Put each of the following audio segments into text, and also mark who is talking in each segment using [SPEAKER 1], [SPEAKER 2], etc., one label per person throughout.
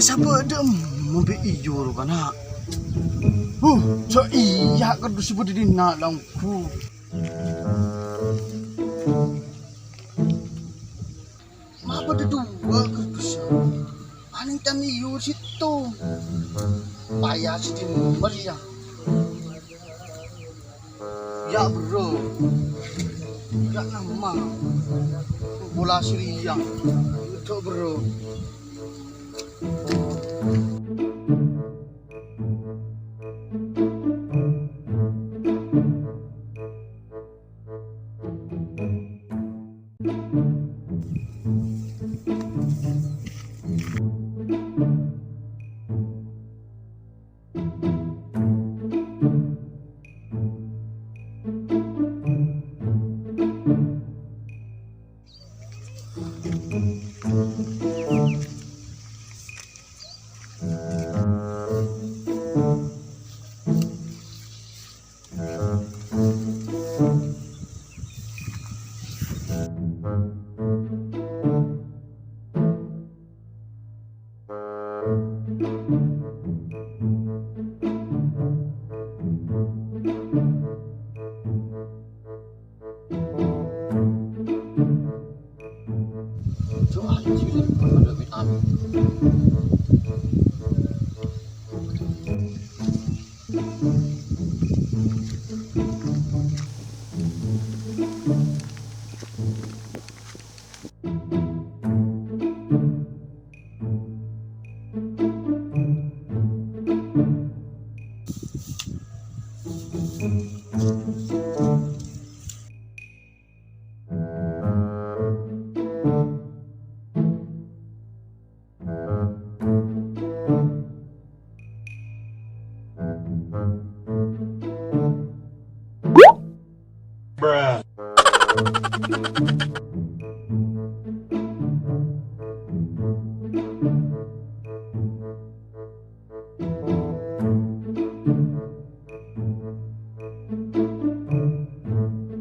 [SPEAKER 1] siapa ada membe iyo kana. So iya kan disebut di nalangku. Apa ada dua kertas? Paling kami iyo situ. Payah sih Maria. Ya bro. Ya nama. Bola Siriang. Itu bro.
[SPEAKER 2] Bruh.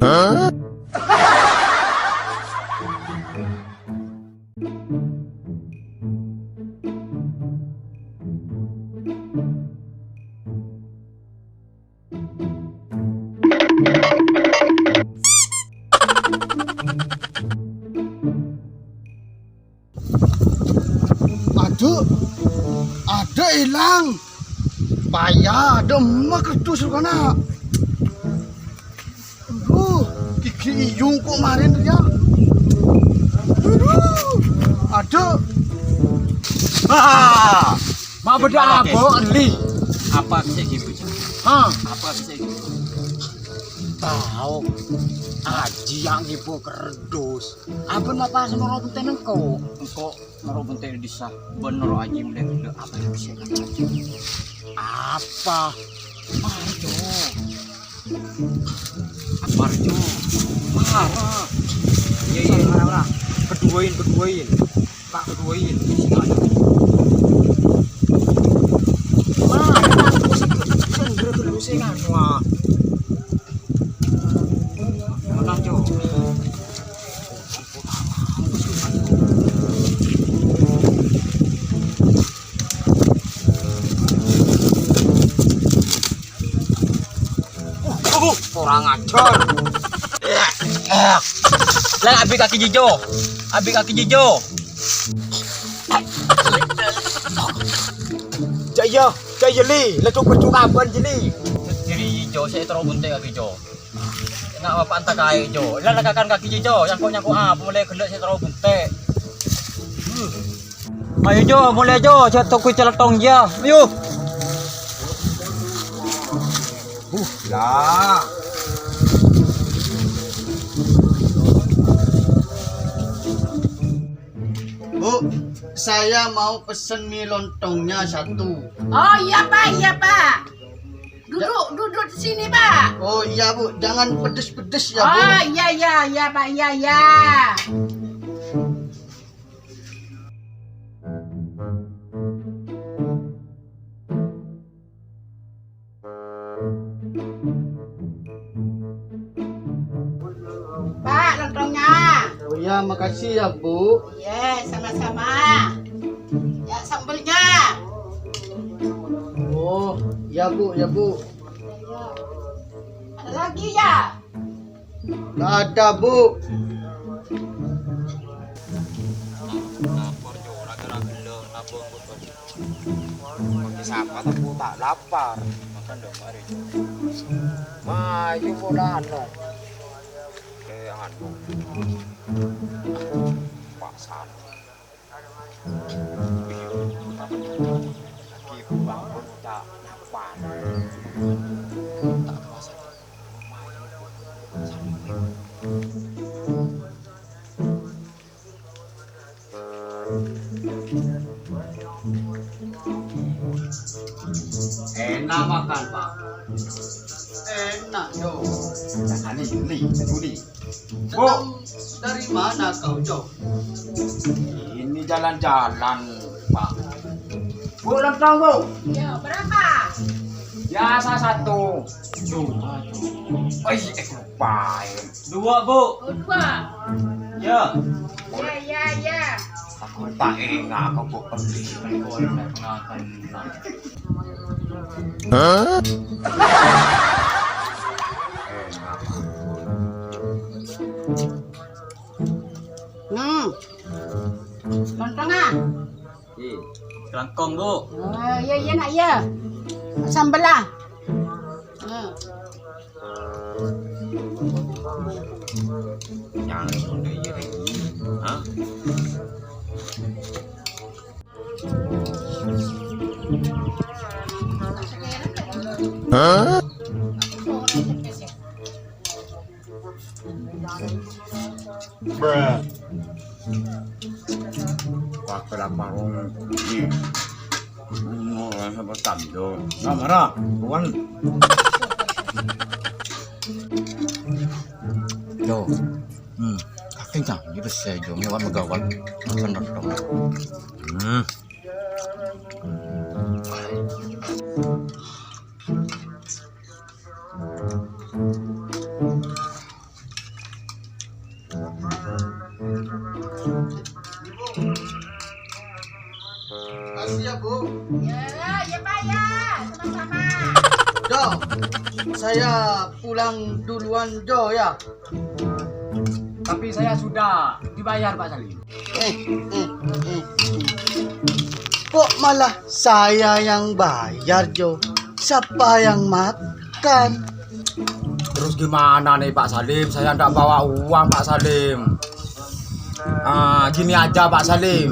[SPEAKER 2] Huh?
[SPEAKER 1] Ada hilang. Payah ada emak kertas kana. Gigi iyung kok kemarin ya. Ada.
[SPEAKER 3] Mau beda apa li?
[SPEAKER 4] Apa bisa gitu? Apa bisa gitu?
[SPEAKER 3] Tahu. Aji yang ibu kerdus. Apa napa sama orang penting engkau?
[SPEAKER 4] Engkau naruh bentai di sah bener aja mulai apa yang bisa kata?
[SPEAKER 3] Apa?
[SPEAKER 4] Marjo. Marjo. Marah. Iya marah. Keduain. Kak keduain.
[SPEAKER 3] Orang ajar.
[SPEAKER 4] Lah abi kaki jijo.
[SPEAKER 3] Jaya li, letuk kapan jeli.
[SPEAKER 4] Jadi jijo saya terus buntai kaki jijo. Nak apa antak kai jijo. Lah lagakan kaki jijo, yang kau apa mulai gelek saya terus buntai. Ayo Jo, mulai Jo, saya tokui celetong ya. Ayo.
[SPEAKER 3] Lah.
[SPEAKER 1] Bu, saya mau pesen mie lontongnya satu.
[SPEAKER 5] Oh iya Pak. Duduk di sini Pak.
[SPEAKER 1] Oh iya Bu, jangan pedes-pedes ya Bu.
[SPEAKER 5] Oh iya Pak, iya. Pak, lontongnya.
[SPEAKER 1] Oh iya, makasih ya Bu.
[SPEAKER 5] Iya, sama-sama. Ya, sambelnya.
[SPEAKER 1] Ya Bu, ya Bu.
[SPEAKER 5] Ada lagi ya?
[SPEAKER 1] Nggak ada Bu.
[SPEAKER 3] Lapar jo, raga-raga lo, nabung gue. Pakai siapa aku tak lapar. Makan dong mari. Mayu bola no. Anu. Pasan. Lagi bangun tak lapar. Tak terasa.
[SPEAKER 4] Enak makan, Pak.
[SPEAKER 1] Enak Jo.
[SPEAKER 3] Jangan li.
[SPEAKER 1] Sedang dari mana kau Jo?
[SPEAKER 3] Ini jalan-jalan, Pak. Bu, lempang, Bu.
[SPEAKER 5] Ya, berapa?
[SPEAKER 3] Biasa satu. Lupain.
[SPEAKER 4] 2, Bu.
[SPEAKER 5] Oh, 2.
[SPEAKER 4] Ya.
[SPEAKER 5] Ya.
[SPEAKER 3] Aku tak ingat aku Bu beli.
[SPEAKER 5] Lontong ah.
[SPEAKER 4] Langkong, Bu.
[SPEAKER 5] Ya nak ya. Sambal lah.
[SPEAKER 3] Yang sudah ini. Hah?
[SPEAKER 2] Bruh.
[SPEAKER 3] Waktu lapar ini. Orang sama tanda. Nggak marah, bukan?
[SPEAKER 4] Jo. Aking janji besar Jo, mewah megawat. Makan dong.
[SPEAKER 1] Kasih ya Bu.
[SPEAKER 5] Ya Pak ya. Sama-sama.
[SPEAKER 1] Jo, saya pulang duluan Jo ya.
[SPEAKER 3] Tapi saya sudah dibayar Pak Salim.
[SPEAKER 1] Kok malah saya yang bayar Jo? Siapa yang makan?
[SPEAKER 3] Terus gimana nih Pak Salim? Saya enggak bawa uang Pak Salim. Gini aja Pak Salim.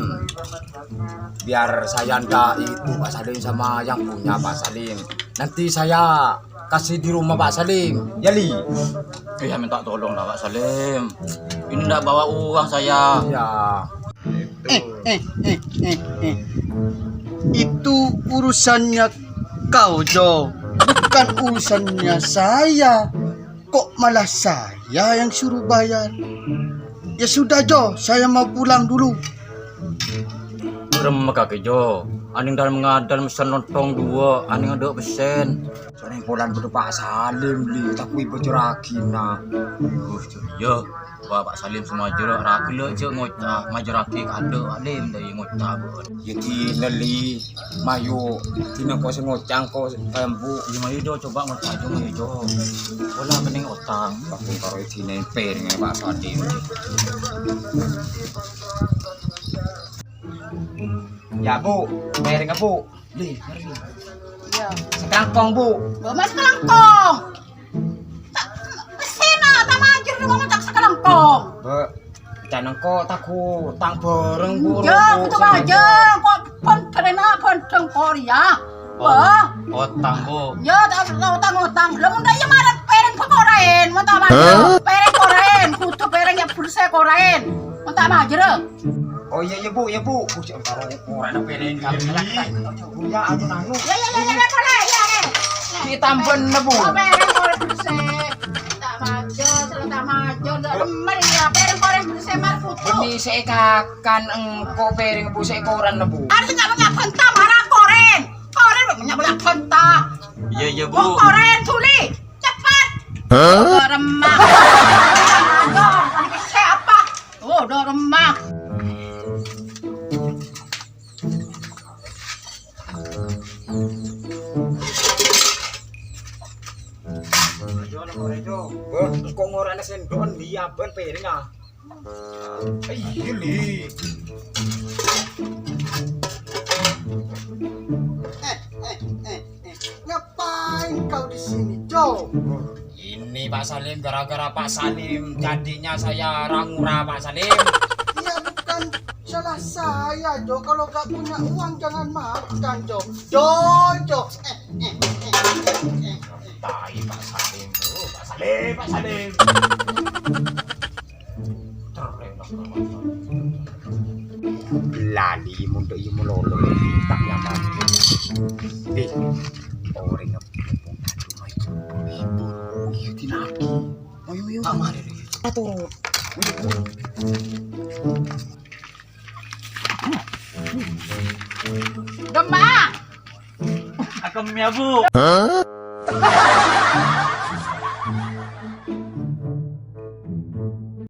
[SPEAKER 3] Biar saya enggak itu Pak Salim sama yang punya Pak Salim. Nanti saya kasih di rumah Pak Salim. Ya Li.
[SPEAKER 4] Ya minta tolong lah Pak Salim. Ini enggak bawa uang saya.
[SPEAKER 3] Ya.
[SPEAKER 1] Itu urusannya kau Jo, bukan urusannya saya. Kok malah saya yang suruh bayar? Ya sudah Jo, saya mau pulang dulu.
[SPEAKER 4] Remek kaki Jo. Aning dalam mengadal mesen lontong 2, aning ada pesen.
[SPEAKER 3] Sering pulang kudu Pak Salim Li, tapi bocor akina.
[SPEAKER 4] Ya, Pak Salim semua jerak raki le je ngocah, majeraki ada alim dari ngocah.
[SPEAKER 3] Ya tina Li, mayu tina ko sing ngocang ko kambu.
[SPEAKER 4] Ya mari do coba ngocah jo mari Jo. Wala kening otang.
[SPEAKER 3] Aku karo tina piring Pak Salim. Ya Bu, piring Bu. Li, mari Li.
[SPEAKER 5] Ya.
[SPEAKER 3] Sekangkong Bu.
[SPEAKER 5] Mas kelangkong. Sena tamajir rumah macak sekelangkong.
[SPEAKER 3] Be, jangan ko taku tang bareng Bu.
[SPEAKER 5] Ya, betul aja. Kok pon terena pon Korea. Wah.
[SPEAKER 4] Otang Bu.
[SPEAKER 5] Ya, utang. Lamun daya marah pereng pekorain. Mau tak majir. Pereng korain. Kutu pereng ya bersih korain. Mau tak majir.
[SPEAKER 3] Oh iya Bu. Kucing karo orang piring kami. Ya anu nanu.
[SPEAKER 5] Ya, boleh. Ya,
[SPEAKER 3] Ditamben Bu.
[SPEAKER 5] Oh, pereng korain bersih. Tak majir. Mari ya, pereng korain bersih mar kutu.
[SPEAKER 3] Beni sekakan engko piring Bu sekoran Bu.
[SPEAKER 5] Harus nggak pentah marah koren. Koren banyak pentah.
[SPEAKER 4] Iya
[SPEAKER 5] Bu
[SPEAKER 4] Bu.
[SPEAKER 5] koren tuli. Cepat. Remah. Siapa? Oh, udah remah.
[SPEAKER 3] Jo nang ore jo. Kok ngorane sendon liaben piring ah. Iya li.
[SPEAKER 1] Ngapain kau di sini, Jo?
[SPEAKER 3] Ini Pak Salim gara-gara Pak Salim jadinya saya rangura Pak Salim.
[SPEAKER 1] Ya bukan salah saya, Jo. Kalau gak punya uang jangan makan, Jo. Jo.
[SPEAKER 3] Tai Pak Salim. Pak Salim, Pak Salim. Lali mundo iyo mulolo tak yaman. Di orang ngepung kado mai ibu. Iyo tinaki. Ayo. Mari. Atur.
[SPEAKER 5] Gemma.
[SPEAKER 4] Akamnya bu.